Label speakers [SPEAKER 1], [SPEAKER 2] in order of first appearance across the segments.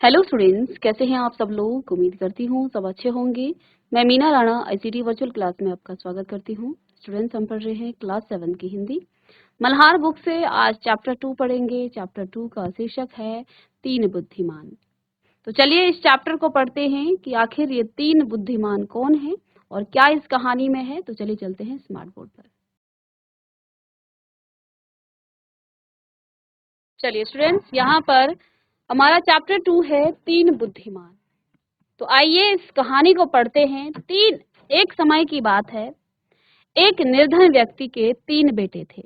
[SPEAKER 1] Hello students, कैसे हैं आप सब लोग। उम्मीद करती हूँ सब अच्छे होंगे। मैं Meena Rana ICT virtual class में आपका स्वागत करती हूँ। स्टूडेंट्स, हम पढ़ रहे हैं क्लास 7 की हिंदी मल्हार बुक से। आज चैप्टर 2 पढ़ेंगे। चैप्टर 2 का शीर्षक है 3 बुद्धिमान। तो चलिए इस चैप्टर को पढ़ते हैं कि आखिर ये 3 बुद्धिमान कौन है और क्या इस कहानी में है। तो चलिए चलते हैं स्मार्ट बोर्ड पर। चलिए स्टूडेंट्स, यहाँ पर हमारा चैप्टर 2 है 3 बुद्धिमान। तो आइए इस कहानी को पढ़ते हैं। एक समय की बात है। एक निर्धन व्यक्ति के 3 बेटे थे।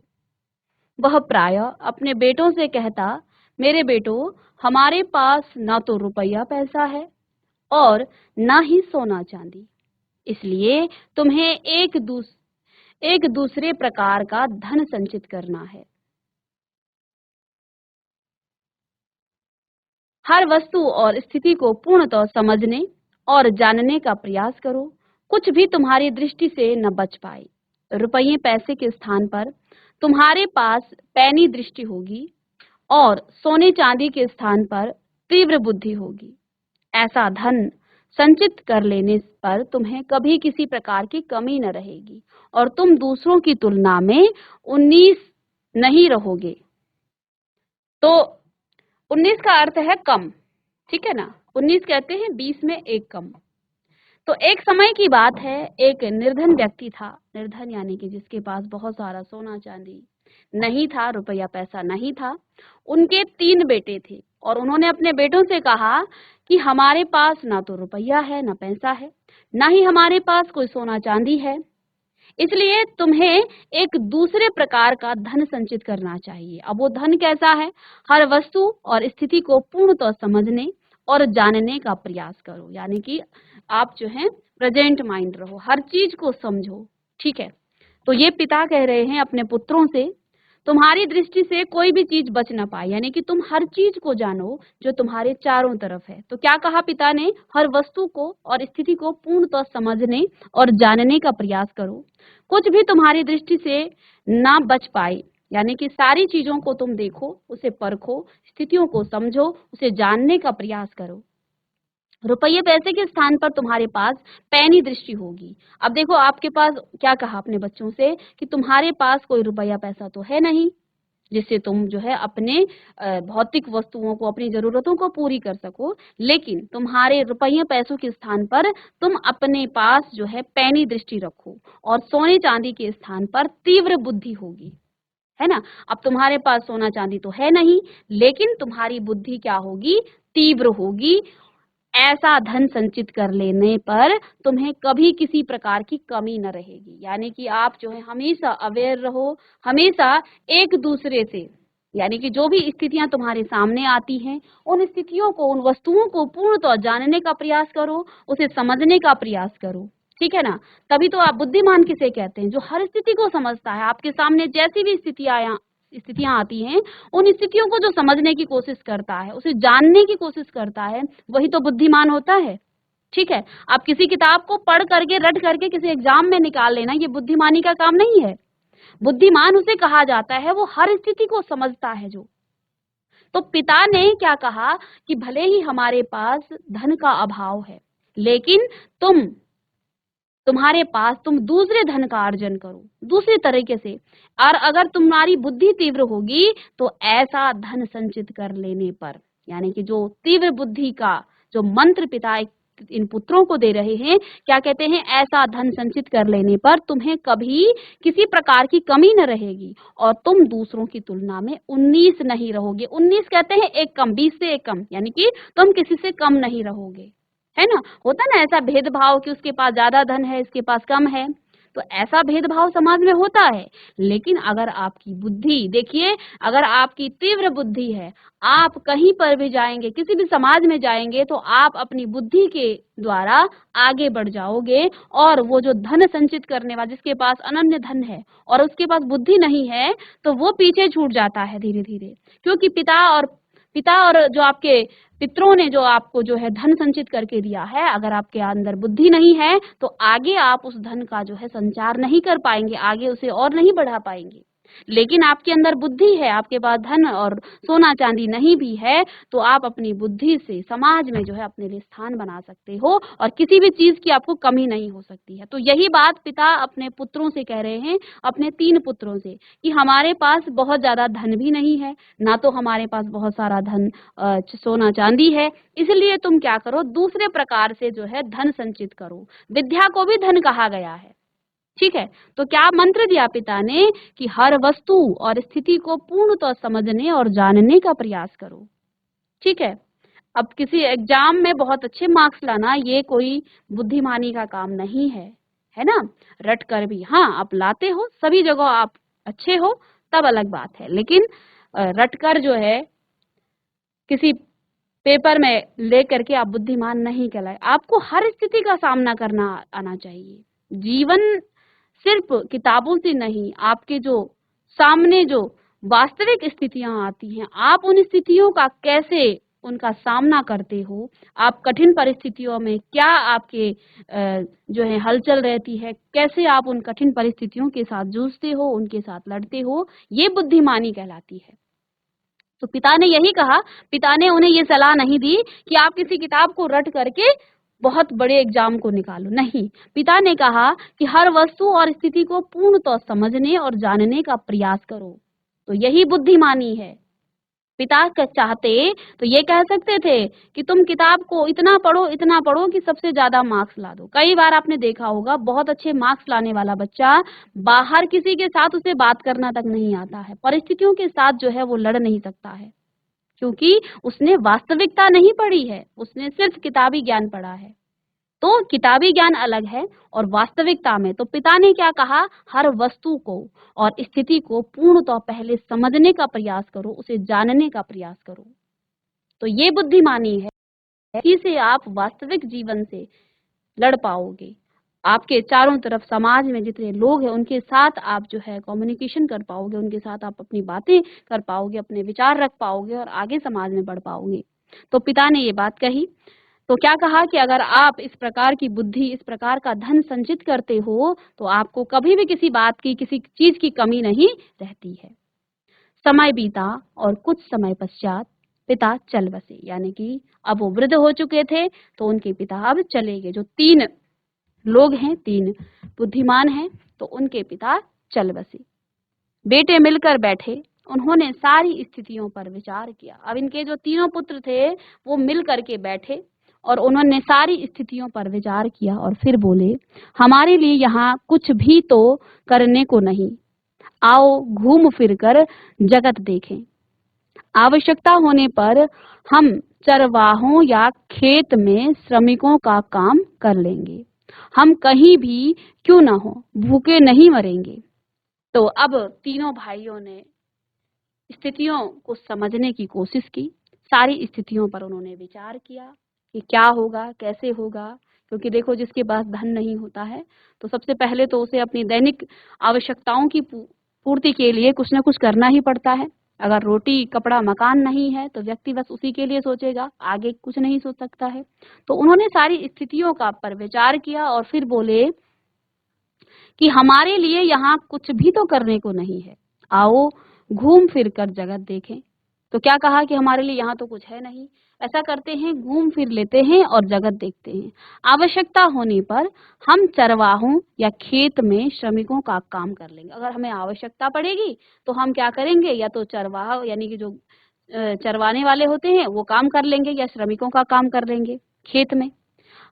[SPEAKER 1] वह प्रायः अपने बेटों से कहता, मेरे बेटों, हमारे पास ना तो रुपया पैसा है और ना ही सोना चांदी, इसलिए तुम्हें एक दूसरे प्रकार का धन संचित करना है। हर वस्तु और स्थिति को पूर्णतः समझने और जानने का प्रयास करो। कुछ भी तुम्हारी दृष्टि से न बच पाए। रुपये पैसे के स्थान पर तुम्हारे पास पैनी दृष्टि होगी और सोने चांदी के स्थान पर तीव्र बुद्धि होगी। ऐसा धन संचित कर लेने पर तुम्हें कभी किसी प्रकार की कमी न रहेगी और तुम दूसरों की तुलना में 19 नहीं रहोगे। तो 19 का अर्थ है कम, ठीक है ना। 19 कहते हैं 20 में एक कम। तो एक समय की बात है, एक निर्धन व्यक्ति था। निर्धन यानी कि जिसके पास बहुत सारा सोना चांदी नहीं था, रुपया पैसा नहीं था। उनके 3 बेटे थे और उन्होंने अपने बेटों से कहा कि हमारे पास ना तो रुपया है, ना पैसा है, ना ही हमारे पास कोई सोना चांदी है, इसलिए तुम्हें एक दूसरे प्रकार का धन संचित करना चाहिए। अब वो धन कैसा है? हर वस्तु और स्थिति को पूर्णतः समझने और जानने का प्रयास करो, यानी कि आप जो है प्रेजेंट माइंड रहो, हर चीज को समझो, ठीक है। तो ये पिता कह रहे हैं अपने पुत्रों से, तुम्हारी दृष्टि से कोई भी चीज बच ना पाए, यानी कि तुम हर चीज को जानो जो तुम्हारे चारों तरफ है। तो क्या कहा पिता ने? हर वस्तु को और स्थिति को पूर्णतः समझने और जानने का प्रयास करो। कुछ भी तुम्हारी दृष्टि से ना बच पाए, यानी कि सारी चीजों को तुम देखो, उसे परखो, स्थितियों को समझो, उसे जानने का प्रयास करो। रुपये पैसे के स्थान पर तुम्हारे पास पैनी दृष्टि होगी। अब देखो, आपके पास क्या कहा अपने बच्चों से कि तुम्हारे पास कोई रुपया पैसा तो है नहीं जिससे तुम जो है अपने भौतिक वस्तुओं को, अपनी जरूरतों को पूरी कर सको, लेकिन तुम्हारे रुपये पैसों के स्थान पर तुम अपने पास जो है पैनी दृष्टि रखो और सोने चांदी के स्थान पर तीव्र बुद्धि होगी, है ना। अब तुम्हारे पास सोना चांदी तो है नहीं, लेकिन तुम्हारी बुद्धि क्या होगी? तीव्र होगी। ऐसा धन संचित कर लेने पर तुम्हें कभी किसी प्रकार की कमी न रहेगी, यानी कि आप जो है हमेशा अवेयर रहो, हमेशा एक दूसरे से, यानी कि जो भी स्थितियां तुम्हारे सामने आती हैं उन स्थितियों को, उन वस्तुओं को पूर्णतः जानने का प्रयास करो, उसे समझने का प्रयास करो, ठीक है ना। तभी तो आप बुद्धिमान किसे कहते हैं? जो हर स्थिति को समझता है। आपके सामने जैसी भी स्थितियां आती हैं, उन स्थितियों को जो समझने की कोशिश करता है, उसे जानने की कोशिश करता है, वही तो बुद्धिमान होता है, ठीक है। आप किसी किताब को पढ़ करके, रट करके किसी एग्जाम में निकाल लेना, ये बुद्धिमानी का काम नहीं है। बुद्धिमान उसे कहा जाता है वो हर स्थिति को समझता है जो। तो पिता ने क्या कहा कि भले ही हमारे पास धन का अभाव है, लेकिन तुम्हारे पास तुम दूसरे धन का अर्जन करो दूसरे तरीके से, और अगर तुम्हारी बुद्धि तीव्र होगी तो ऐसा धन संचित कर लेने पर, यानी कि जो तीव्र बुद्धि का जो मंत्र पिता इन पुत्रों को दे रहे हैं, क्या कहते हैं? ऐसा धन संचित कर लेने पर तुम्हें कभी किसी प्रकार की कमी न रहेगी और तुम दूसरों की तुलना में 19 नहीं रहोगे। 19 कहते हैं एक कम, 20 से एक कम, यानी कि तुम किसी से कम नहीं रहोगे, है ना। होता ना ऐसा भेदभाव कि उसके पास ज्यादा धन है, इसके पास कम है, तो ऐसा भेदभाव समाज में होता है। लेकिन अगर आपकी बुद्धि, देखिए, अगर आपकी तीव्र बुद्धि है, आप कहीं पर भी जाएंगे, किसी भी समाज में जाएंगे, तो आप अपनी बुद्धि के द्वारा आगे बढ़ जाओगे और वो जो धन संचित करने वाला, जिसके पास अनन्य धन है और उसके पास बुद्धि नहीं है, तो वो पीछे छूट जाता है धीरे धीरे, क्योंकि पिता और जो आपके पितरों ने जो आपको जो है धन संचित करके दिया है, अगर आपके अंदर बुद्धि नहीं है तो आगे आप उस धन का जो है संचार नहीं कर पाएंगे, आगे उसे और नहीं बढ़ा पाएंगे। लेकिन आपके अंदर बुद्धि है, आपके पास धन और सोना चांदी नहीं भी है, तो आप अपनी बुद्धि से समाज में जो है अपने लिए स्थान बना सकते हो और किसी भी चीज की आपको कमी नहीं हो सकती है। तो यही बात पिता अपने पुत्रों से कह रहे हैं, अपने 3 पुत्रों से, कि हमारे पास बहुत ज्यादा धन भी नहीं है, ना तो हमारे पास बहुत सारा धन सोना चांदी है, इसलिए तुम क्या करो, दूसरे प्रकार से जो है धन संचित करो। विद्या को भी धन कहा गया है, ठीक है। तो क्या मंत्र दिया पिता ने कि हर वस्तु और स्थिति को पूर्णतः समझने और जानने का प्रयास करो, ठीक है। अब किसी एग्जाम में बहुत अच्छे मार्क्स लाना ये कोई बुद्धिमानी का काम नहीं है, है ना। रट कर भी हाँ आप लाते हो, सभी जगह आप अच्छे हो, तब अलग बात है, लेकिन रट कर जो है किसी पेपर में लेकर के आप बुद्धिमान नहीं कहलाए। आपको हर स्थिति का सामना करना आना चाहिए। जीवन सिर्फ किताबों से नहीं, आपके जो सामने जो वास्तविक स्थितियां आती हैं, आप उन स्थितियों का कैसे उनका सामना करते हो, आप कठिन परिस्थितियों में क्या आपके जो है हलचल रहती है, कैसे आप उन कठिन परिस्थितियों के साथ जूझते हो, उनके साथ लड़ते हो, ये बुद्धिमानी कहलाती है। तो पिता ने यही कहा, पिता ने उन्हें ये सलाह नहीं दी कि आप किसी किताब को रट करके बहुत बड़े एग्जाम को निकालो, नहीं। पिता ने कहा कि हर वस्तु और स्थिति को पूर्णतः समझने और जानने का प्रयास करो। तो यही बुद्धिमानी है। पिता चाहते तो ये कह सकते थे कि तुम किताब को इतना पढ़ो कि सबसे ज्यादा मार्क्स ला दो। कई बार आपने देखा होगा बहुत अच्छे मार्क्स लाने वाला बच्चा बाहर किसी के साथ उसे बात करना तक नहीं आता है, परिस्थितियों के साथ जो है वो लड़ नहीं सकता है, क्योंकि उसने वास्तविकता नहीं पढ़ी है, उसने सिर्फ किताबी ज्ञान पढ़ा है। तो किताबी ज्ञान अलग है और वास्तविकता में तो पिता ने क्या कहा, हर वस्तु को और स्थिति को पूर्णतः पहले समझने का प्रयास करो, उसे जानने का प्रयास करो। तो ये बुद्धिमानी है, इसी से आप वास्तविक जीवन से लड़ पाओगे। आपके चारों तरफ समाज में जितने लोग हैं उनके साथ आप जो है कम्युनिकेशन कर पाओगे, उनके साथ आप अपनी बातें कर पाओगे, अपने विचार रख पाओगे और आगे समाज में बढ़ पाओगे। तो पिता ने ये बात कही। तो क्या कहा कि अगर आप इस प्रकार की बुद्धि, इस प्रकार का धन संचित करते हो, तो आपको कभी भी किसी बात की, किसी चीज की कमी नहीं रहती है। समय बीता और कुछ समय पश्चात पिता चल बसे, यानी कि अब वो वृद्ध हो चुके थे, तो उनके पिता अब चले गए। जो 3 लोग हैं, 3 बुद्धिमान हैं, तो उनके पिता चल बसे। बेटे मिलकर बैठे, उन्होंने सारी स्थितियों पर विचार किया। अब इनके जो तीनों पुत्र थे वो मिल करके बैठे और उन्होंने सारी स्थितियों पर विचार किया और फिर बोले, हमारे लिए यहाँ कुछ भी तो करने को नहीं, आओ घूम फिर कर जगत देखें। आवश्यकता होने पर हम चरवाहों या खेत में श्रमिकों का काम कर लेंगे। हम कहीं भी क्यों न हो, भूखे नहीं मरेंगे। तो अब तीनों भाइयों ने स्थितियों को समझने की कोशिश की, सारी स्थितियों पर उन्होंने विचार किया कि क्या होगा, कैसे होगा। क्योंकि देखो, जिसके पास धन नहीं होता है तो सबसे पहले तो उसे अपनी दैनिक आवश्यकताओं की पूर्ति के लिए कुछ न कुछ करना ही पड़ता है। अगर रोटी, कपड़ा, मकान नहीं है तो व्यक्ति बस उसी के लिए सोचेगा, आगे कुछ नहीं सोच सकता है। तो उन्होंने सारी स्थितियों का पर विचार किया और फिर बोले कि हमारे लिए यहाँ कुछ भी तो करने को नहीं है, आओ घूम फिर कर जगत देखें। तो क्या कहा कि हमारे लिए यहाँ तो कुछ है नहीं, ऐसा करते हैं घूम फिर लेते हैं और जगत देखते हैं। आवश्यकता होने पर हम चरवाहों या खेत में श्रमिकों का काम कर लेंगे। अगर हमें आवश्यकता पड़ेगी तो हम क्या करेंगे, या तो चरवाहा यानी कि जो चरवाने वाले होते हैं वो काम कर लेंगे, या श्रमिकों का काम कर लेंगे खेत में।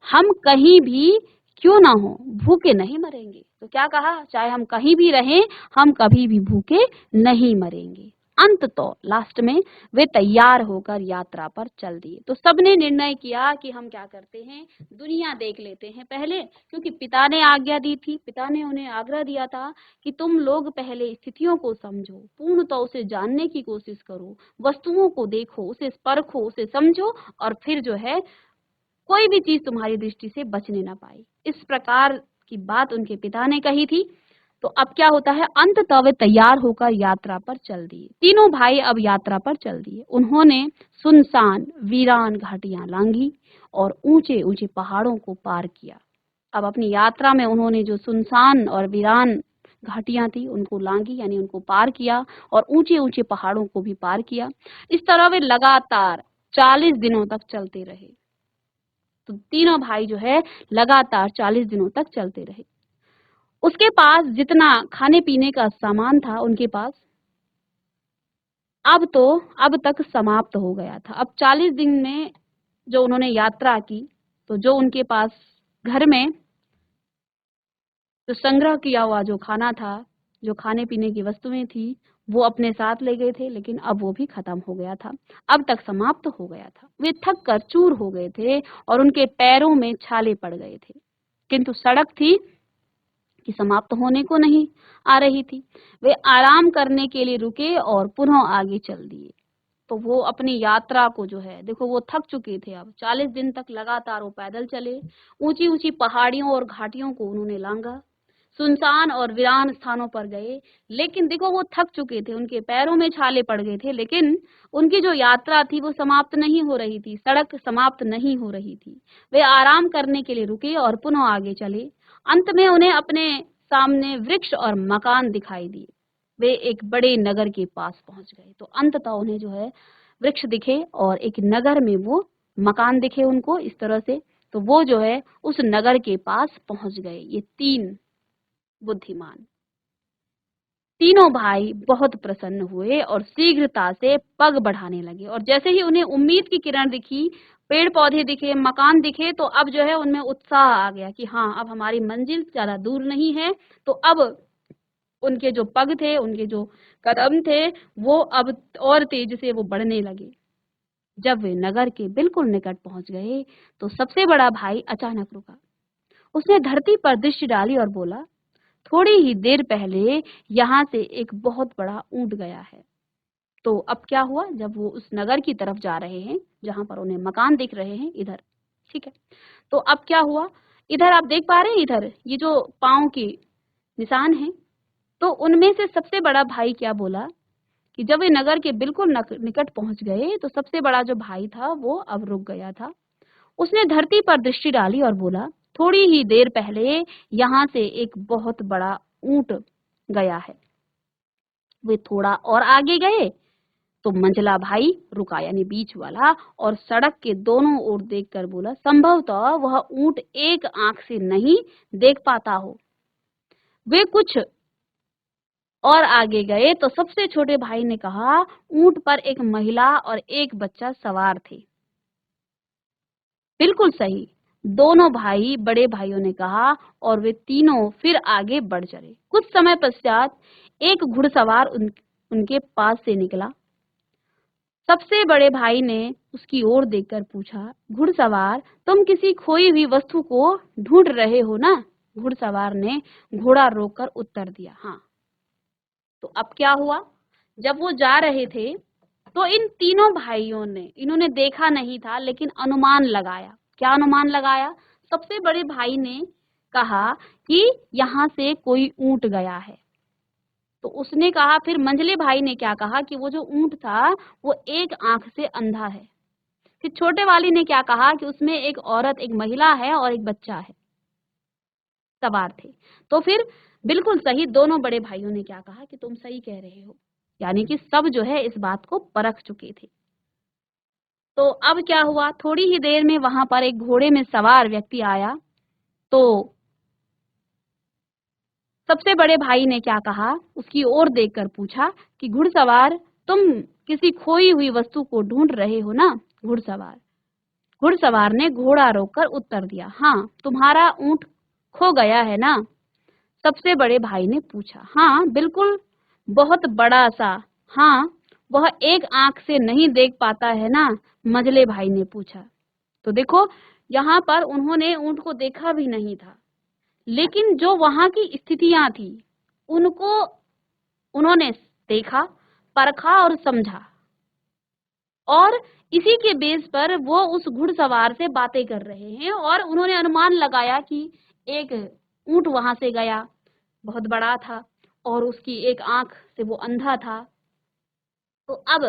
[SPEAKER 1] हम कहीं भी क्यों ना हो, भूखे नहीं मरेंगे। तो क्या कहा, चाहे हम कहीं भी रहें, हम कभी भी भूखे नहीं मरेंगे। अंत तो लास्ट में वे तैयार होकर यात्रा पर चल दिए। तो सबने निर्णय किया कि हम क्या करते हैं, दुनिया देख लेते हैं पहले, क्योंकि पिता ने आज्ञा दी थी, पिता ने उन्हें आग्रह दिया था कि तुम लोग पहले स्थितियों को समझो, पूर्णतः उसे जानने की कोशिश करो, वस्तुओं को देखो, उसे परखो, उसे समझो, और फिर जो है कोई भी चीज तुम्हारी दृष्टि से बचने ना पाए। इस प्रकार की बात उनके पिता ने कही थी। तो अब क्या होता है, अंततः वे तैयार होकर यात्रा पर चल दिए। तीनों भाई अब यात्रा पर चल दिए। उन्होंने सुनसान वीरान घाटियां लांघी और ऊंचे ऊंचे पहाड़ों को पार किया। अब अपनी यात्रा में उन्होंने जो सुनसान और वीरान घाटियां थी उनको लांगी, यानी उनको पार किया और ऊंचे ऊंचे पहाड़ों को भी पार किया। इस तरह वे लगातार 40 दिनों तक चलते रहे। तो तीनों भाई जो है लगातार 40 दिनों तक चलते रहे। उसके पास जितना खाने पीने का सामान था उनके पास अब तक समाप्त हो गया था। अब 40 दिन में जो उन्होंने यात्रा की, तो जो उनके पास घर में जो संग्रह किया हुआ जो खाना था, जो खाने पीने की वस्तुएं थी, वो अपने साथ ले गए थे, लेकिन अब वो भी खत्म हो गया था। अब तक समाप्त हो गया था। वे थक कर चूर हो गए थे और उनके पैरों में छाले पड़ गए थे, किंतु सड़क थी कि समाप्त होने को नहीं आ रही थी। वे आराम करने के लिए रुके और पुनः आगे चल दिए। तो वो अपनी यात्रा को जो है, देखो वो थक चुके थे। अब 40 दिन तक लगातार वो पैदल चले, ऊंची ऊंची पहाड़ियों और घाटियों को उन्होंने लांघा, सुनसान और वीरान स्थानों पर गए, लेकिन देखो वो थक चुके थे, उनके पैरों में छाले पड़ गए थे, लेकिन उनकी जो यात्रा थी वो समाप्त नहीं हो रही थी, सड़क समाप्त नहीं हो रही थी। वे आराम करने के लिए रुके और पुनः आगे चले। अंत में उन्हें अपने सामने वृक्ष और मकान दिखाई दिए। वे एक बड़े नगर के पास पहुंच गए। तो अंततः उन्हें जो है वृक्ष दिखे और एक नगर में वो मकान दिखे उनको इस तरह से। तो वो जो है उस नगर के पास पहुंच गए, ये तीन बुद्धिमान। तीनों भाई बहुत प्रसन्न हुए और शीघ्रता से पग बढ़ाने लगे, और जैसे ही उन्हें उम्मीद की किरण दिखी, पेड़ पौधे दिखे, मकान दिखे, तो अब जो है उनमें उत्साह आ गया कि हाँ, अब हमारी मंजिल ज्यादा दूर नहीं है। तो अब उनके जो पग थे, उनके जो कदम थे, वो अब और तेजी से वो बढ़ने लगे। जब वे नगर के बिल्कुल निकट पहुंच गए, तो सबसे बड़ा भाई अचानक रुका। उसने धरती पर दृष्टि डाली और बोला, थोड़ी ही देर पहले यहाँ से एक बहुत बड़ा ऊंट गया है। तो अब क्या हुआ, जब वो उस नगर की तरफ जा रहे हैं जहां पर उन्हें मकान दिख रहे हैं इधर, ठीक है, तो अब क्या हुआ, इधर आप देख पा रहे हैं, इधर ये जो पांव के निशान हैं, तो उनमें से सबसे बड़ा भाई क्या बोला कि जब वे नगर के बिल्कुल निकट पहुंच गए, तो सबसे बड़ा जो भाई था वो अब रुक गया था। उसने धरती पर दृष्टि डाली और बोला, थोड़ी ही देर पहले यहाँ से एक बहुत बड़ा ऊंट गया है। वे थोड़ा और आगे गए तो मंझला भाई रुका, यानी बीच वाला, और सड़क के दोनों ओर देखकर बोला, संभवतः वह ऊंट एक आंख से नहीं देख पाता हो। वे कुछ और आगे गए तो सबसे छोटे भाई ने कहा, ऊंट पर एक महिला और एक बच्चा सवार थे। बिल्कुल सही, दोनों भाई बड़े भाइयों ने कहा, और वे तीनों फिर आगे बढ़ चले। कुछ समय पश्चात एक घुड़सवार उनके पास से निकला। सबसे बड़े भाई ने उसकी ओर देखकर पूछा, घुड़सवार, तुम किसी खोई हुई वस्तु को ढूंढ रहे हो ना? घुड़सवार ने घोड़ा रोककर उत्तर दिया, हाँ। तो अब क्या हुआ, जब वो जा रहे थे तो इन तीनों भाइयों ने, इन्होंने देखा नहीं था लेकिन अनुमान लगाया। क्या अनुमान लगाया? सबसे बड़े भाई ने कहा कि यहाँ से कोई ऊंट गया है। तो उसने कहा, फिर मंझले भाई ने क्या कहा कि वो जो ऊंट था वो एक आंख से अंधा है। फिर छोटे वाली ने क्या कहा कि उसमें एक औरत, एक महिला है और एक बच्चा है, सवार थे। तो फिर बिल्कुल सही, दोनों बड़े भाइयों ने क्या कहा कि तुम सही कह रहे हो, यानी कि सब जो है इस बात को परख चुके थे। तो अब क्या हुआ, थोड़ी ही देर में वहां पर एक घोड़े में सवार व्यक्ति आया। तो सबसे बड़े भाई ने क्या कहा, उसकी ओर देखकर पूछा कि घुड़सवार, तुम किसी खोई हुई वस्तु को ढूंढ रहे हो ना? घुड़सवार ने घोड़ा रोककर उत्तर दिया, हाँ, तुम्हारा ऊंट खो गया है ना? सबसे बड़े भाई ने पूछा, हाँ बिल्कुल, बहुत बड़ा सा। हाँ, वह एक आंख से नहीं देख पाता है ना? मझले भाई ने पूछा। तो देखो, यहाँ पर उन्होंने ऊंट को देखा भी नहीं था, लेकिन जो वहां की स्थितियां थी उनको उन्होंने देखा, परखा और समझा, और इसी के बेस पर वो उस घुड़सवार से बातें कर रहे हैं, और उन्होंने अनुमान लगाया कि एक ऊंट वहां से गया, बहुत बड़ा था, और उसकी एक आंख से वो अंधा था। तो अब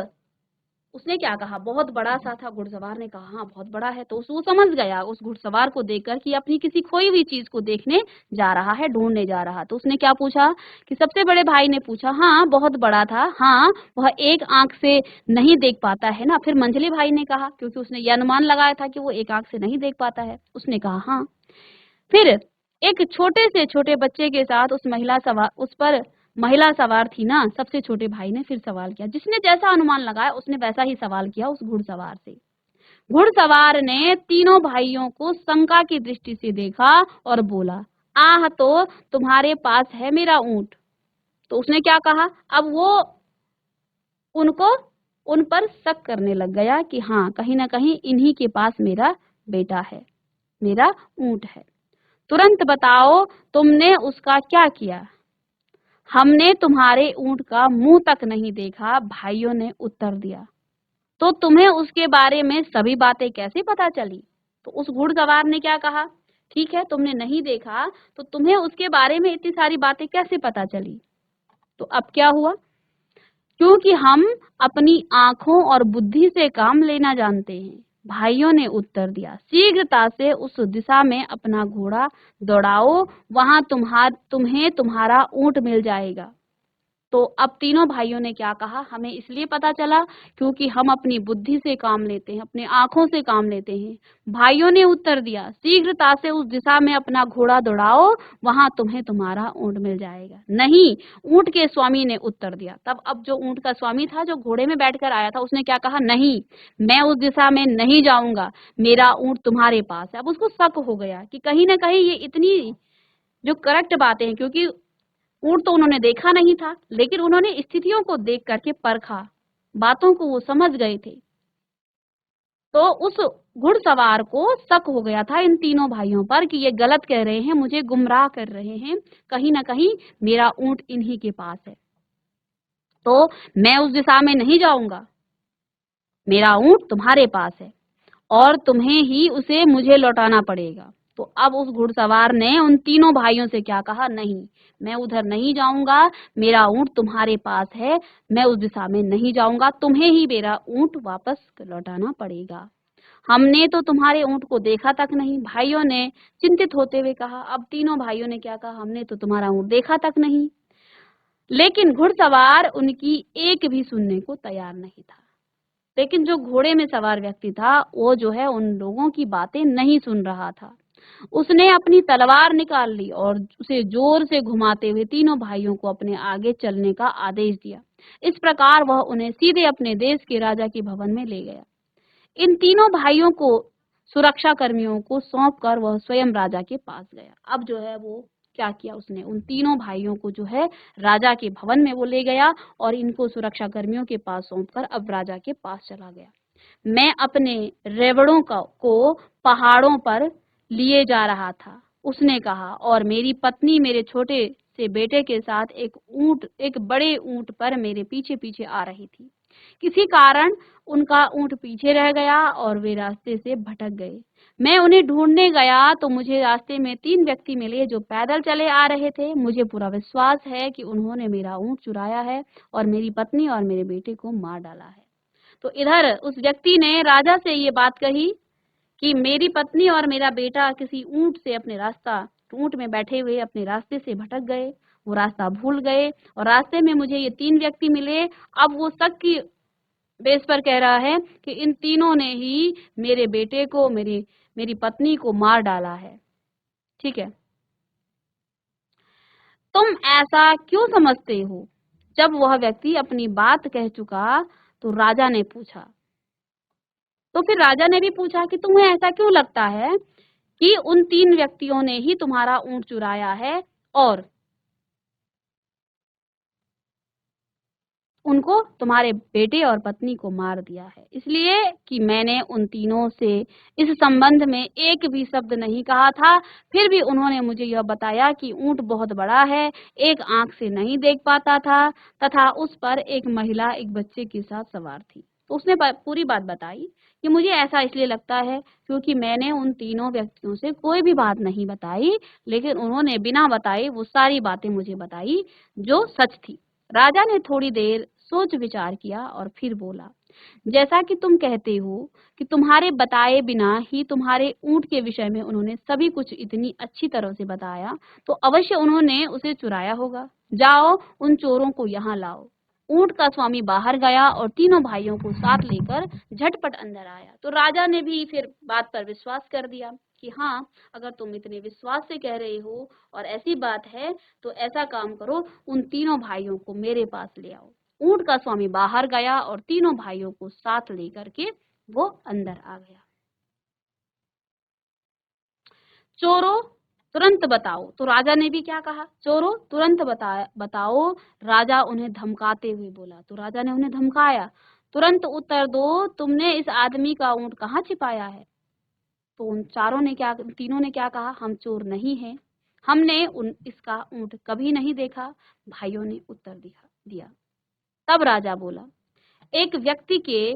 [SPEAKER 1] उसने क्या कहा, बहुत बड़ा सा था। घुड़सवार ने कहा हाँ बहुत बड़ा है। तो वो समझ गया उस घुड़सवार को देखकर कि अपनी किसी खोई हुई चीज को देखने जा रहा है, ढूंढने जा रहा। तो उसने क्या पूछा कि सबसे बड़े भाई ने पूछा हाँ बहुत बड़ा था, हाँ वह एक आंख से नहीं देख पाता है ना। फिर मंझले भाई ने कहा, क्योंकि उसने ये अनुमान लगाया था कि वो एक आंख से नहीं देख पाता है, उसने कहा हाँ। फिर एक छोटे से छोटे बच्चे के साथ उस पर महिला सवार थी ना, सबसे छोटे भाई ने फिर सवाल किया। जिसने जैसा अनुमान लगाया उसने वैसा ही सवाल किया उस घुड़सवार से। घुड़सवार ने तीनों भाइयों को शंका की दृष्टि से देखा और बोला, आह तो तुम्हारे पास है मेरा ऊंट। तो उसने क्या कहा, अब वो उनको उन पर शक करने लग गया कि हाँ कहीं ना कहीं इन्हीं के पास मेरा बेटा है, मेरा ऊंट है। तुरंत बताओ तुमने उसका क्या किया। हमने तुम्हारे ऊंट का मुंह तक नहीं देखा, भाइयों ने उत्तर दिया। तो तुम्हें उसके बारे में सभी बातें कैसे पता चली। तो उस घुड़सवार ने क्या कहा, ठीक है तुमने नहीं देखा तो तुम्हें उसके बारे में इतनी सारी बातें कैसे पता चली। तो अब क्या हुआ, क्योंकि हम अपनी आंखों और बुद्धि से काम लेना जानते हैं, भाइयों ने उत्तर दिया। शीघ्रता से उस दिशा में अपना घोड़ा दौड़ाओ, वहां तुम्हें तुम्हारा ऊंट मिल जाएगा। तो अब तीनों भाइयों ने क्या कहा, हमें इसलिए पता चला क्योंकि हम अपनी बुद्धि से काम लेते हैं, अपने आंखों से काम लेते हैं। भाइयों ने उत्तर दिया, शीघ्रता से उस दिशा में अपना घोड़ा दौड़ाओ, वहां तुम्हें तुम्हारा ऊंट मिल जाएगा। नहीं, ऊंट के स्वामी ने उत्तर दिया। तब अब जो ऊंट का स्वामी था, जो घोड़े में बैठकर आया था, उसने क्या कहा, नहीं मैं उस दिशा में नहीं जाऊंगा, मेरा ऊंट तुम्हारे पास है। अब उसको शक हो गया कि कहीं ना कहीं ये इतनी जो करेक्ट बातें हैं, क्योंकि ऊंट तो उन्होंने देखा नहीं था, लेकिन उन्होंने स्थितियों को देख करके परखा, बातों को वो समझ गए थे। तो उस घुड़सवार को शक हो गया था इन तीनों भाइयों पर कि ये गलत कह रहे हैं, मुझे गुमराह कर रहे हैं, कहीं ना कहीं मेरा ऊंट इन्हीं के पास है। तो मैं उस दिशा में नहीं जाऊंगा, मेरा ऊंट तुम्हारे पास है और तुम्हें ही उसे मुझे लौटाना पड़ेगा। तो अब उस घुड़सवार ने उन तीनों भाइयों से क्या कहा, नहीं मैं उधर नहीं जाऊंगा, मेरा ऊंट तुम्हारे पास है, मैं उस दिशा में नहीं जाऊंगा, तुम्हें ही मेरा ऊंट वापस लौटाना पड़ेगा। हमने तो तुम्हारे ऊंट को देखा तक नहीं, भाइयों ने चिंतित होते हुए कहा। अब तीनों भाइयों ने क्या कहा, हमने तो तुम्हारा ऊंट देखा तक नहीं। लेकिन घुड़सवार उनकी एक भी सुनने को तैयार नहीं था। लेकिन जो घोड़े में सवार व्यक्ति था, वो जो है उन लोगों की बातें नहीं सुन रहा था। उसने अपनी तलवार निकाल ली और उसे जोर से घुमाते हुए तीनों भाइयों को अपने आगे चलने का आदेश दिया। इस प्रकार वह उन्हें सीधे अपने देश के राजा के भवन में ले गया। इन तीनों भाइयों को सुरक्षा कर्मियों को सौंपकर वह स्वयं राजा के पास गया। अब जो है वो क्या किया, उसने उन तीनों भाइयों को जो है राजा के भवन में वो ले गया और इनको सुरक्षा कर्मियों के पास सौंपकर अब राजा के पास चला गया। मैं अपने रेवड़ों को पहाड़ों पर लिए जा रहा था, उसने कहा, और मेरी पत्नी मेरे छोटे से बेटे के साथ एक बड़े ऊंट पर मेरे पीछे पीछे आ रही थी। किसी कारण उनका ऊंट पीछे रह गया और वे रास्ते से भटक गए। मैं उन्हें ढूंढने गया तो मुझे रास्ते में 3 व्यक्ति मिले जो पैदल चले आ रहे थे। मुझे पूरा विश्वास है कि उन्होंने मेरा ऊंट चुराया है और मेरी पत्नी और मेरे बेटे को मार डाला है। तो इधर उस व्यक्ति ने राजा से ये बात कही कि मेरी पत्नी और मेरा बेटा किसी ऊंट में बैठे हुए अपने रास्ते से भटक गए, वो रास्ता भूल गए और रास्ते में मुझे ये 3 व्यक्ति मिले। अब वो शक की बेस पर कह रहा है कि इन तीनों ने ही मेरे बेटे को, मेरी पत्नी को मार डाला है। ठीक है, तुम ऐसा क्यों समझते हो। जब वह व्यक्ति अपनी बात कह चुका तो राजा ने पूछा, तो फिर राजा ने भी पूछा कि तुम्हें ऐसा क्यों लगता है कि उन 3 व्यक्तियों ने ही तुम्हारा ऊंट चुराया है और उनको तुम्हारे बेटे और पत्नी को मार दिया है। इसलिए कि मैंने उन तीनों से इस संबंध में एक भी शब्द नहीं कहा था, फिर भी उन्होंने मुझे यह बताया कि ऊंट बहुत बड़ा है, एक आंख से नहीं देख पाता था तथा उस पर एक महिला एक बच्चे के साथ सवार थी। तो उसने पूरी बात बताई कि मुझे ऐसा इसलिए लगता है क्योंकि मैंने उन तीनों व्यक्तियों से कोई भी बात नहीं बताई, लेकिन उन्होंने बिना बताए वो सारी बातें मुझे बताई जो सच थी। राजा ने थोड़ी देर सोच विचार किया और फिर बोला, जैसा कि तुम कहते हो कि तुम्हारे बताए बिना ही तुम्हारे ऊँट के विषय में उन्होंने सभी कुछ इतनी अच्छी तरह से बताया, तो अवश्य उन्होंने उसे चुराया होगा। जाओ, उन चोरों को यहाँ लाओ। ऊँट का स्वामी बाहर गया और तीनों भाइयों को साथ लेकर झटपट अंदर आया। तो राजा ने भी फिर बात पर विश्वास कर दिया कि हाँ, अगर तुम इतने विश्वास से कह रहे हो और ऐसी बात है, तो ऐसा काम करो, उन तीनों भाइयों को मेरे पास ले आओ। ऊँट का स्वामी बाहर गया और तीनों भाइयों को साथ लेकर के वो अंदर आ गया। चोरों, तुरंत बताओ। तो राजा ने भी क्या कहा? चोरों, तुरंत बताओ। राजा उन्हें धमकाते हुए बोला। तो राजा ने उन्हें धमकाया, तुरंत उत्तर दो, तुमने इस आदमी का ऊँट कहाँ छिपाया है? तो उन तीनों ने क्या कहा? हम चोर नहीं हैं, हमने इसका ऊँट कभी नहीं देखा। भाइयों ने उत्तर दिया। तब राजा बोला, एक व्यक्ति के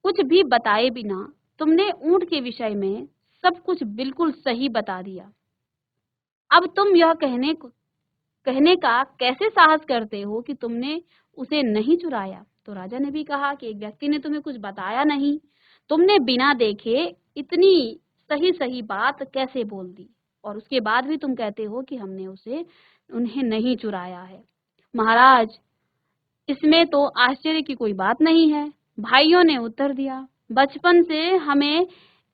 [SPEAKER 1] कुछ भी बताए बिना तुमने ऊँट के विषय में सब कुछ बिल्कुल सही बता दिया। अब तुम यह कहने का कैसे साहस करते हो कि तुमने उसे नहीं चुराया? तो राजा ने भी कहा कि एक व्यक्ति ने तुम्हें कुछ बताया नहीं, तुमने बिना देखे इतनी सही बात कैसे बोल दी, और उसके बाद भी तुम कहते हो कि हमने उन्हें नहीं चुराया है। महाराज, इसमें तो आश्चर्य की कोई बात नहीं है। भाइयों ने उत्तर दिया, बचपन से हमें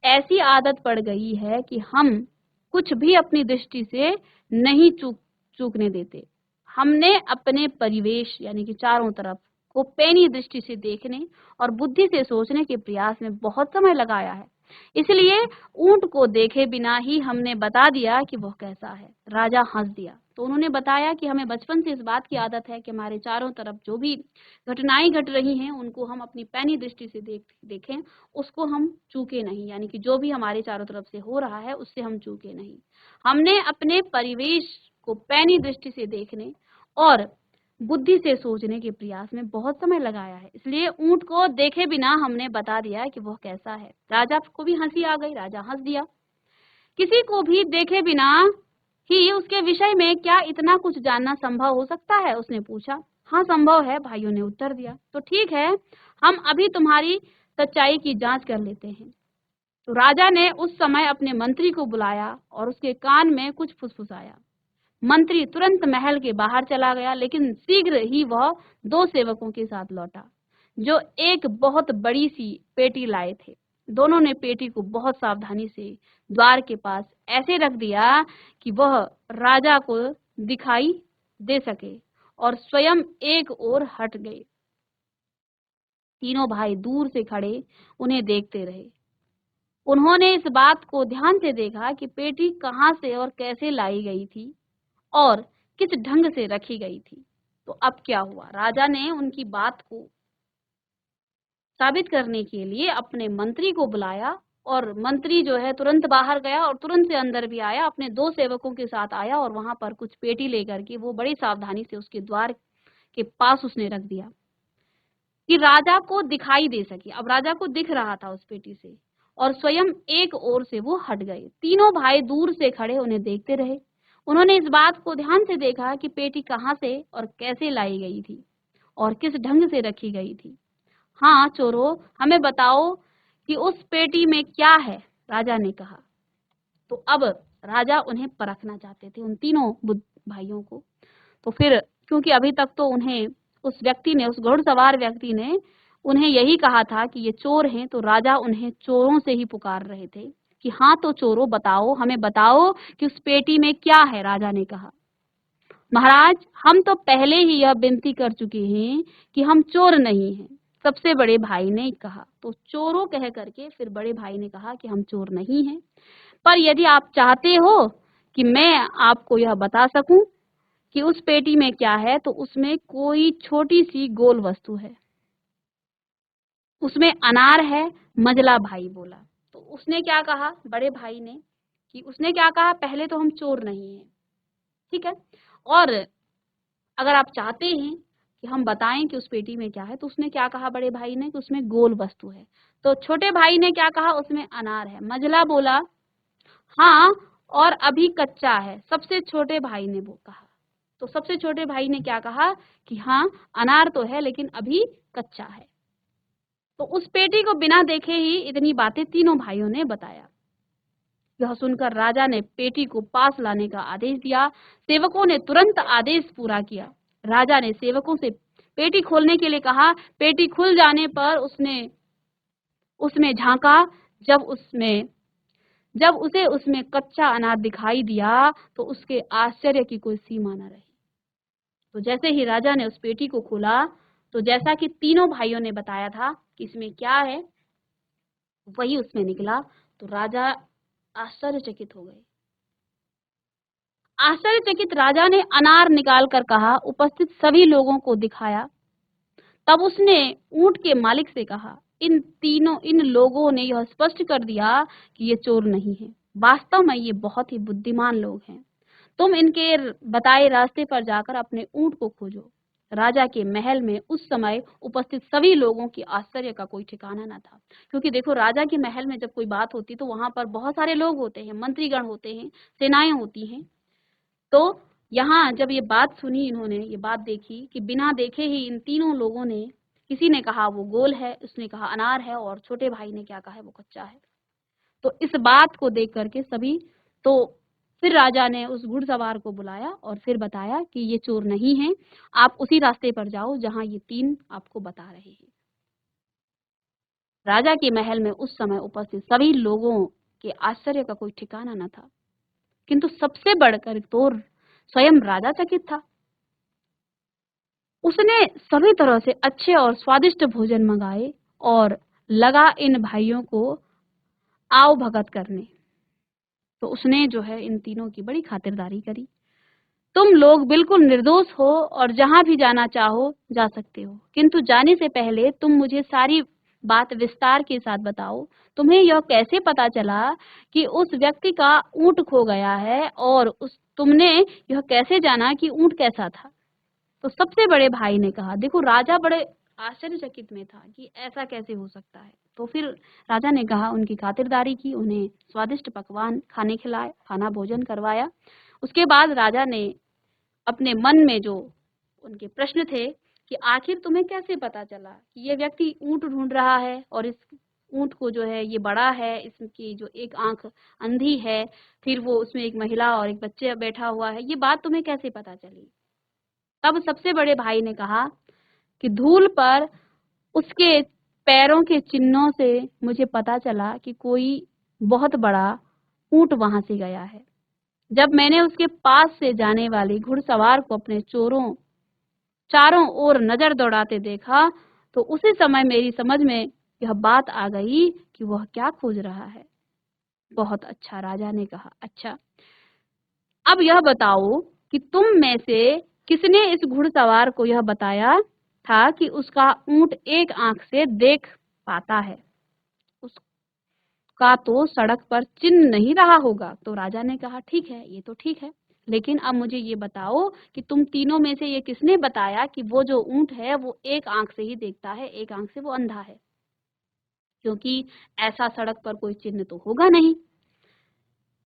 [SPEAKER 1] ऐसी आदत पड़ गई है कि हम कुछ भी अपनी दृष्टि से नहीं चूकने देते। हमने अपने परिवेश यानी कि चारों तरफ को पैनी दृष्टि से देखने और बुद्धि से सोचने के प्रयास में बहुत समय लगाया है। इसलिए ऊंट को देखे बिना ही हमने बता दिया कि वह कैसा है। राजा हंस दिया। तो उन्होंने बताया कि हमें बचपन से इस बात की आदत है कि हमारे चारों तरफ जो भी घटनाएं घट रही हैं उनको हम अपनी पैनी दृष्टि से देखें, उसको हम चूके नहीं, यानी कि जो भी हमारे चारों तरफ से हो रहा है उससे हम चूके नहीं। हमने अपने परिवेश को पैनी दृष्टि से देखने और बुद्धि से सोचने के प्रयास में बहुत समय लगाया है, इसलिए ऊंट को देखे बिना हमने बता दिया कि वह कैसा है। राजा को भी हंसी आ गई। राजा हंस दिया। किसी को भी देखे बिना ही उसके विषय में क्या इतना कुछ जानना संभव हो सकता है? उसने पूछा। हाँ, संभव है, भाइयों ने उत्तर दिया। तो ठीक है, हम अभी तुम्हारी सच्चाई की जांच कर लेते हैं। तो राजा ने उस समय अपने मंत्री को बुलाया और उसके कान में कुछ फुसफुसाया। मंत्री तुरंत महल के बाहर चला गया, लेकिन शीघ्र ही वह दो सेवकों के साथ लौटा जो एक बहुत बड़ी सी पेटी लाए थे। दोनों ने पेटी को बहुत सावधानी से द्वार के पास ऐसे रख दिया कि वह राजा को दिखाई दे सके और स्वयं एक ओर हट गए। तीनों भाई दूर से खड़े उन्हें देखते रहे। उन्होंने इस बात को ध्यान से देखा कि पेटी कहाँ से और कैसे लाई गई थी और किस ढंग से रखी गई थी। तो अब क्या हुआ? राजा ने उनकी बात को साबित करने के लिए अपने मंत्री को बुलाया और मंत्री जो है तुरंत बाहर गया और तुरंत से अंदर भी आया, अपने दो सेवकों के साथ आया और वहां पर कुछ पेटी लेकर के वो बड़ी सावधानी से उसके द्वार के पास उसने रख दिया कि राजा को दिखाई दे सके। अब राजा को दिख रहा था उस पेटी से और स्वयं एक ओर से वो हट गए। तीनों भाई दूर से खड़े उन्हें देखते रहे। उन्होंने इस बात को ध्यान से देखा कि पेटी कहाँ से और कैसे लाई गई थी और किस ढंग से रखी गई थी। हाँ चोरों, हमें बताओ कि उस पेटी में क्या है? राजा ने कहा। तो अब राजा उन्हें परखना चाहते थे, उन तीनों भाइयों को। तो फिर क्योंकि अभी तक तो उन्हें उस घुड़सवार व्यक्ति ने उन्हें यही कहा था कि ये चोर हैं, तो राजा उन्हें चोरों से ही पुकार रहे थे कि हाँ तो चोरों बताओ, हमें बताओ कि उस पेटी में क्या है? राजा ने कहा, महाराज, हम तो पहले ही यह विनती कर चुके हैं कि हम चोर नहीं हैं। सबसे बड़े भाई ने कहा। तो चोरों कह करके फिर बड़े भाई ने कहा कि हम चोर नहीं हैं, पर यदि आप चाहते हो कि मैं आपको यह बता सकूं कि उस पेटी में क्या है, तो उसमें कोई छोटी सी गोल वस्तु है, उसमें अनार है। मझला भाई बोला। तो उसने क्या कहा, बड़े भाई ने, कि उसने क्या कहा, पहले तो हम चोर नहीं हैं, ठीक है, और अगर आप चाहते हैं कि हम बताएं कि उस पेटी में क्या है, तो उसने क्या कहा बड़े भाई ने कि उसमें गोल वस्तु है। तो छोटे भाई ने क्या कहा, उसमें अनार है। मझला बोला हाँ, और अभी कच्चा है। सबसे छोटे भाई ने वो कहा। तो सबसे छोटे भाई ने क्या कहा कि हाँ, अनार तो है लेकिन अभी कच्चा है। तो उस पेटी को बिना देखे ही इतनी बातें तीनों भाइयों ने बताया। यह सुनकर राजा ने पेटी को पास लाने का आदेश दिया। सेवकों ने तुरंत आदेश पूरा किया। राजा ने सेवकों से पेटी खोलने के लिए कहा। पेटी खुल जाने पर उसने उसमें झांका। जब उसमें जब उसे उसमें कच्चा अनार दिखाई दिया तो उसके आश्चर्य की कोई सीमा न रही। तो जैसे ही राजा ने उस पेटी को खोला तो जैसा कि तीनों भाइयों ने बताया था कि इसमें क्या है, वही उसमें निकला। तो राजा आश्चर्यचकित हो गए। आश्चर्यचकित राजा ने अनार निकाल कर कहा, उपस्थित सभी लोगों को दिखाया। तब उसने ऊंट के मालिक से कहा, इन लोगों ने यह स्पष्ट कर दिया कि ये चोर नहीं है। वास्तव में ये बहुत ही बुद्धिमान लोग हैं। तुम इनके बताए रास्ते पर जाकर अपने ऊंट को खोजो। राजा के महल में उस समय उपस्थित सभी लोगों की आश्चर्य का कोई ठिकाना न था, क्योंकि देखो राजा के महल में जब कोई बात होती तो वहां पर बहुत सारे लोग होते हैं, मंत्रीगण होते हैं, सेनाएं होती हैं। तो यहाँ जब ये बात सुनी, इन्होंने ये बात देखी कि बिना देखे ही इन तीनों लोगों ने, किसी ने कहा वो गोल है, उसने कहा अनार है, और छोटे भाई ने क्या कहा है वो कच्चा है। तो इस बात को देख करके सभी, तो फिर राजा ने उस घुड़सवार को बुलाया और फिर बताया कि ये चोर नहीं है, आप उसी रास्ते पर जाओ जहां ये तीन आपको बता रहे हैं। राजा के महल में उस समय उपस्थित सभी लोगों के आश्चर्य का कोई ठिकाना न था, किंतु सबसे बढ़कर तो स्वयं राजा चकित था। उसने सभी तरह से अच्छे और स्वादिष्ट भोजन मंगाए और लगा इन भाइयों को आओ भगत करने। तो उसने जो है इन तीनों की बड़ी खातिरदारी करी। तुम लोग बिल्कुल निर्दोष हो और जहां भी जाना चाहो जा सकते हो, किंतु जाने से पहले तुम मुझे सारी बात विस्तार के साथ बताओ। तुम्हें यह कैसे पता चला कि उस व्यक्ति का ऊंट खो गया है, और तुमने यह कैसे जाना कि ऊंट कैसा था? तो सबसे बड़े भाई ने कहा, देखो राजा बड़े आश्चर्यचकित में था कि ऐसा कैसे हो सकता है। तो फिर राजा ने कहा, उनकी खातिरदारी की, उन्हें स्वादिष्ट पकवान खाने खिलाए, खाना भोजन करवाया। उसके बाद राजा ने अपने मन में जो उनके प्रश्न थे कि आखिर तुम्हें कैसे पता चला कि ये व्यक्ति ऊंट ढूंढ रहा है, और इस ऊंट को जो है ये बड़ा है, इसकी जो एक आंख अंधी है, फिर वो उसमें एक महिला और एक बच्चे बैठा हुआ है, ये बात तुम्हें कैसे पता चली? तब सबसे बड़े भाई ने कहा कि धूल पर उसके पैरों के चिन्हों से मुझे पता चला कि कोई बहुत बड़ा ऊंट वहां से गया है। जब मैंने उसके पास से जाने वाली घुड़सवार को अपने चारों ओर नजर दौड़ाते देखा, तो उसी समय मेरी समझ में यह बात आ गई कि वह क्या खोज रहा है। बहुत अच्छा, राजा ने कहा। अच्छा, अब यह बताओ कि तुम में से किसने इस घुड़सवार को यह बताया था कि उसका ऊंट एक आंख से देख पाता है? उसका तो सड़क पर चिन्ह नहीं रहा होगा। तो राजा ने कहा, ठीक है, ये तो ठीक है, लेकिन अब मुझे ये बताओ कि तुम तीनों में से ये किसने बताया कि वो जो ऊंट है वो एक आंख से ही देखता है, एक आंख से वो अंधा है? क्योंकि ऐसा सड़क पर कोई चिन्ह तो होगा नहीं।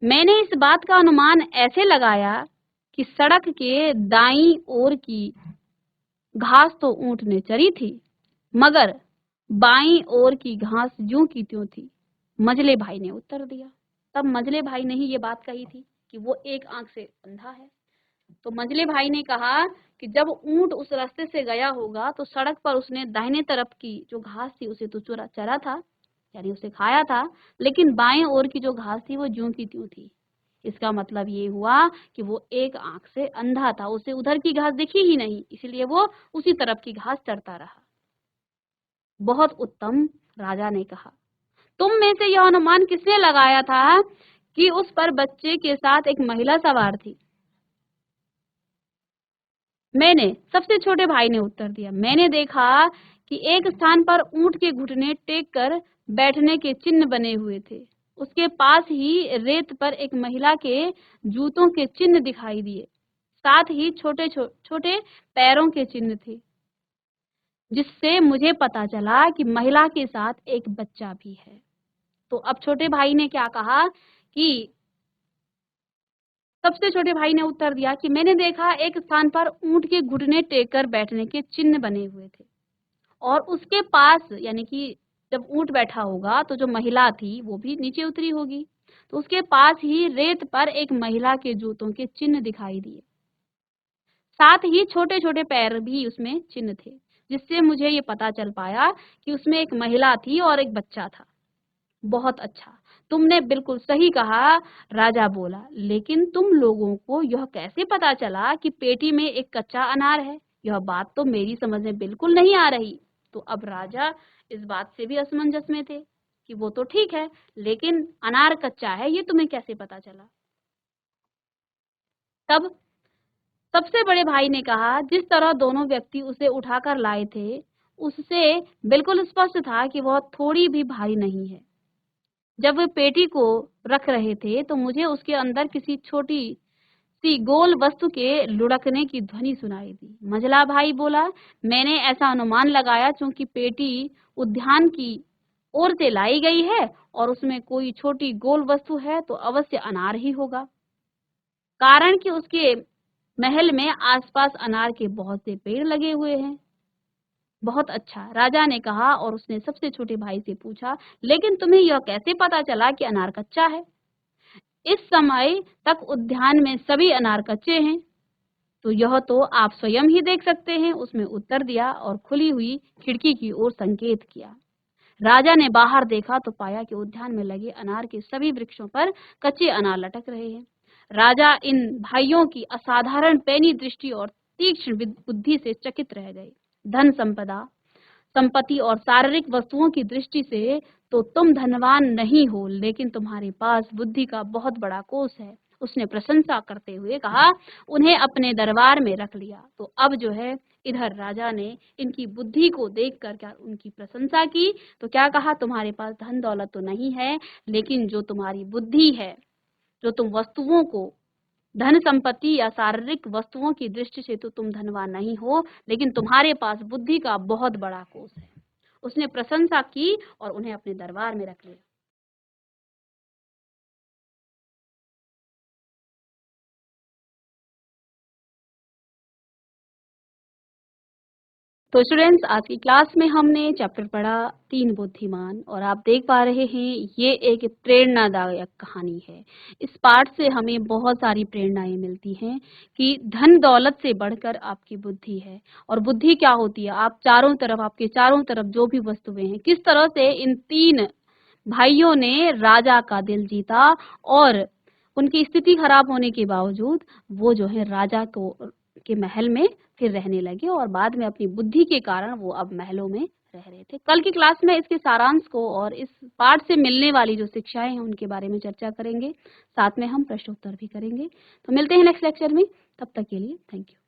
[SPEAKER 1] मैंने इस बात का अनुमान ऐसे लगाया कि सड़क के दाईं ओर की घास तो ऊंट ने चरी थी, मगर बाईं ओर की घास ज्यों की त्यों थी। मजले भाई ने उत्तर दिया। तब मजले भाई ने ही ये बात कही थी कि वो एक आंख से अंधा है। तो मजले भाई ने कहा कि जब ऊंट उस रास्ते से गया होगा तो सड़क पर उसने दाहिने तरफ की जो घास थी उसे तो चरा था, यानी उसे खाया था, लेकिन बाएं ओर की जो घास थी वो ज्यों की त्यों थी। इसका मतलब ये हुआ कि वो एक आंख से अंधा था, उसे उधर की घास दिखी ही नहीं, इसलिए वो उसी तरफ की घास चरता रहा। बहुत उत्तम, राजा ने कहा। तुम में से यह अनुमान किसने लगाया था कि उस पर बच्चे के साथ एक महिला सवार थी? मैंने, सबसे छोटे भाई ने उत्तर दिया। मैंने देखा कि एक स्थान पर ऊंट के घुटने टेक कर बैठने के चिन्ह बने हुए थे। उसके पास ही रेत पर एक महिला के जूतों के चिन्ह दिखाई दिए, साथ ही छोटे पैरों के चिन्ह थे, जिससे मुझे पता चला कि महिला के साथ एक बच्चा भी है। तो अब छोटे भाई ने क्या कहा कि सबसे छोटे भाई ने उत्तर दिया कि मैंने देखा एक स्थान पर ऊंट के घुटने टेक कर बैठने के चिन्ह बने हुए थे, और उसके पास, यानी कि जब ऊँट बैठा होगा तो जो महिला थी वो भी नीचे उतरी होगी। तो उसके पास ही रेत पर एक महिला के जूतों के चिन्ह दिखाई दिए। साथ ही छोटे-छोटे पैर भी उसमें चिन्ह थे, जिससे मुझे ये पता चल पाया कि उसमें एक महिला थी और एक बच्चा था। बहुत अच्छा, तुमने बिल्कुल सही कहा, राजा बोला। लेकिन तुम लोगों को यह कैसे पता चला कि पेटी में एक कच्चा अनार है? यह बात तो मेरी समझ में बिल्कुल नहीं आ रही। तो अब राजा इस बात से भी असमंजस में थे कि वो तो ठीक है, लेकिन अनार कच्चा है, ये तुम्हें कैसे पता चला? तब सबसे बड़े भाई ने कहा, जिस तरह दोनों व्यक्ति उसे उठाकर लाए थे, उससे बिल्कुल स्पष्ट था कि वह थोड़ी भी भारी नहीं है। जब वे पेटी को रख रहे थे, तो मुझे उसके अंदर किसी छोटी-सी गोल वस्तु के लुढ़कने की ध्वनि सुनाई दी। मझला भाई बोला, मैंने ऐसा अनुमान लगाया चूंकि पेटी उद्यान की ओर से लाई गई है और उसमें कोई छोटी गोल वस्तु है, तो अवश्य अनार ही होगा। कारण कि उसके महल में आसपास अनार के बहुत से पेड़ लगे हुए हैं। बहुत अच्छा, राजा ने कहा और उसने सबसे छोटे भाई से पूछा, लेकिन तुम्हें यह कैसे पता चला कि अनार कच्चा है? इस समय तक उद्यान में सभी अनार कच्चे हैं। तो यह तो आप स्वयं ही देख सकते हैं, उसने उत्तर दिया और खुली हुई खिड़की की ओर संकेत किया। राजा ने बाहर देखा तो पाया कि उद्यान में लगे अनार के सभी वृक्षों पर कच्चे अनार लटक रहे हैं। राजा इन भाइयों की असाधारण पैनी दृष्टि और तीक्ष्ण बुद्धि से चकित रह गए। धन संपदा, संपत्ति और शारीरिक वस्तुओं की दृष्टि से तो तुम धनवान नहीं हो, लेकिन तुम्हारे पास बुद्धि का बहुत बड़ा कोष है। उसने प्रशंसा करते हुए कहा, उन्हें अपने दरबार में रख लिया। तो अब जो है, इधर राजा ने इनकी बुद्धि को देखकर क्या उनकी प्रशंसा की, तो क्या कहा, तुम्हारे पास धन दौलत तो नहीं है, लेकिन जो तुम्हारी बुद्धि है, जो तुम वस्तुओं को, धन संपत्ति या शारीरिक वस्तुओं की दृष्टि से तो तुम धनवान नहीं हो, लेकिन तुम्हारे पास बुद्धि का बहुत बड़ा कोष है। उसने प्रशंसा की और उन्हें अपने दरबार में रख लिया। तो स्टूडेंट्स, आज की क्लास में हमने चैप्टर पढ़ा तीन बुद्धिमान, और आप देख पा रहे हैं ये एक प्रेरणादायक कहानी है। इस पाठ से हमें बहुत सारी प्रेरणाएं मिलती हैं कि धन दौलत से बढ़कर आपकी बुद्धि है। और बुद्धि क्या होती है, आप चारों तरफ, आपके चारों तरफ जो भी वस्तुएं हैं, किस तरह से इन तीन भाइयों ने राजा का दिल जीता, और उनकी स्थिति खराब होने के बावजूद वो जो है राजा को के महल में फिर रहने लगे, और बाद में अपनी बुद्धि के कारण वो अब महलों में रह रहे थे। कल की क्लास में इसके सारांश को और इस पाठ से मिलने वाली जो शिक्षाएं हैं उनके बारे में चर्चा करेंगे। साथ में हम प्रश्नोत्तर भी करेंगे। तो मिलते हैं नेक्स्ट लेक्चर में। तब तक के लिए थैंक यू।